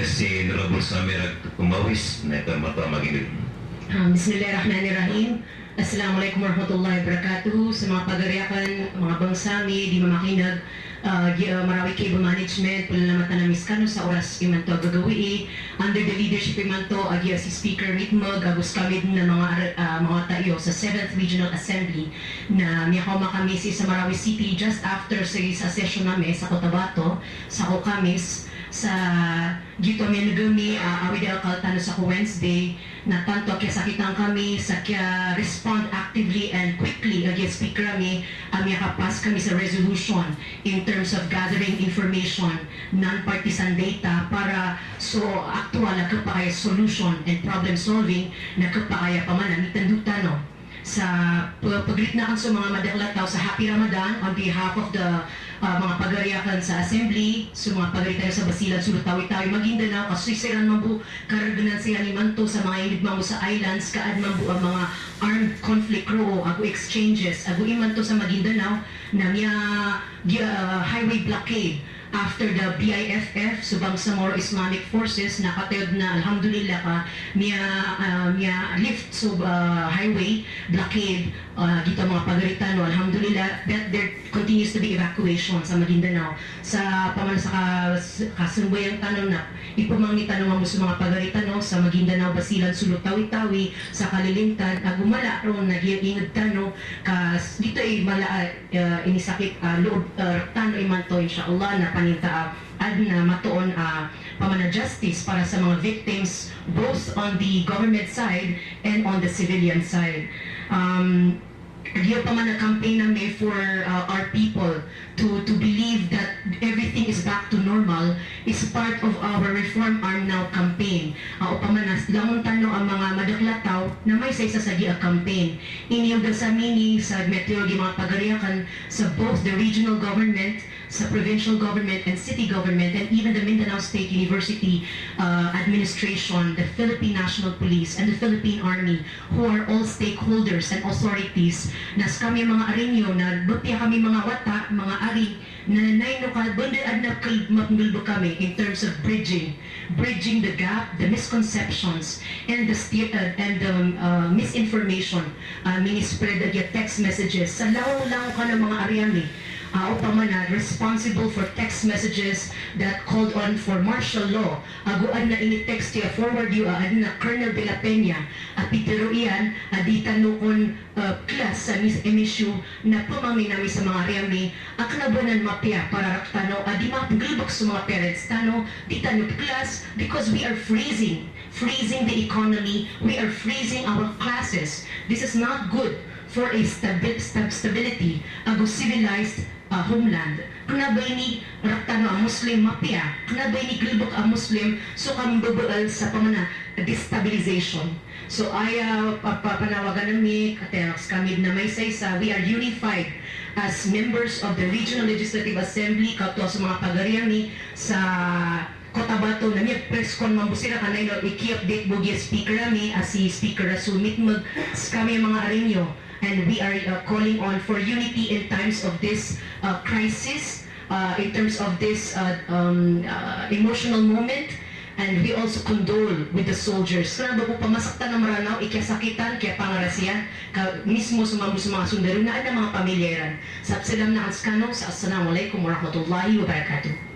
si Honorable Samir Kumawis na ito matamagin. Bismillahirrahmanirrahim. Assalamualaikum warahmatullahi wabarakatuh. Sa mga pagariakan, mga bangsami, di mamakinag, Marawi Cable Management, pulalamatan na miskano sa oras iman to gagawi. Under the leadership iman to, si Speaker Ritmog, agos kami na mga tayo sa 7th Regional Assembly na miyakaw makamisi sa Marawi City just after sa session namin sa Cotabato, sa Okamis, sa dito may nagami awid alkaltano sa Wednesday na tanto kaya sakitan kami sa kaya respond actively and quickly against speaker kami kapas kami sa resolution in terms of gathering information, non-partisan data para so actual na kapaya solution and problem solving na kapaya pamanamitan dutano sa pagritnakan sa mga madaklataw sa Happy Ramadan on behalf of the mga pagariakan sa Assembly, sa mga pagaritan sa Basilan, Surutawi-tawi, Maguindanao, kasisiran mabu, karaganan siya ni Manto sa mga inid mo sa islands, kaad mabu ang mga armed conflict row, ago exchanges, ago imanto sa Maguindanao, na niya highway blockade after the BIFF, subang sa more Islamic forces, nakatayod na alhamdulillah ka, niya lift so highway blockade, dito mga pagaritano, alhamdulillah, that there continues to be evacuation sa Maguindanao. Sa paman sa kasunbayang tanong na, ipumangni tanong mo sa mga pagaritano sa Maguindanao, Basilan, Surutawi-tawi, sa Kalilintan, gumala ron, nag-iingad tanong, dito ay inisakit loob, tano imanto, insyaAllah, na paninta ad na matuon pamana justice para sa mga victims both on the government side and on the civilian side. Diyo pa man na campaign namin for our people to believe that everything is back to normal is part of our Reform Arm Now campaign. O pa man lamang tano ang mga madaklataw na may sa isa sa gia campaign. Inyong dasamini sa meteorology mga pagariakan sa both the regional government, sa provincial government and city government, and even the Mindanao State University administration, the Philippine National Police, and the Philippine Army, who are all stakeholders and authorities, nas kami mga arinyo, na butya kami mga wata, mga ari, na nanay no kalbundad na kalmapngulbo kami in terms of bridging the gap, the misconceptions, and the misinformation, mini-spread agad text messages, sa lao-lao ka ng mga ariami, upamana responsible for text messages that called on for martial law. Aguan na ini-text ya forward you na Colonel de la Peña at pitero iyan di tanukon class sa emisyu na pumangin namin sa mga riyami aknabanan mapya para raktano di mapagilbak sa mga parents tano di tanok class because we are freezing the economy, we are freezing our classes. This is not good for a stability ago civilized homeland. Kunabay ni raktano ang Muslim mapya, kunabay ni gilbok ang Muslim, so kami babaal sa pamana destabilization. So ay papanawagan namin, katerox kami na may saysa, we are unified as members of the Regional Legislative Assembly, kato sa mga pagariami sa Cotabato na niya press con mambusira kanay no iki-update bugi speaker ami as si Speaker Rasul Mitmag kami mga arinyo. And we are calling on for unity in times of this crisis, in terms of this emotional moment, and we also condole with the soldiers. Kaya bago pamasaktan ng maranaw, ikiasakitan, kaya pangarasiyan, mismo sa mga sundalo na mga pamilyeran. Sa silang na anskano, sa Assalamualaikum warahmatullahi wabarakatuh.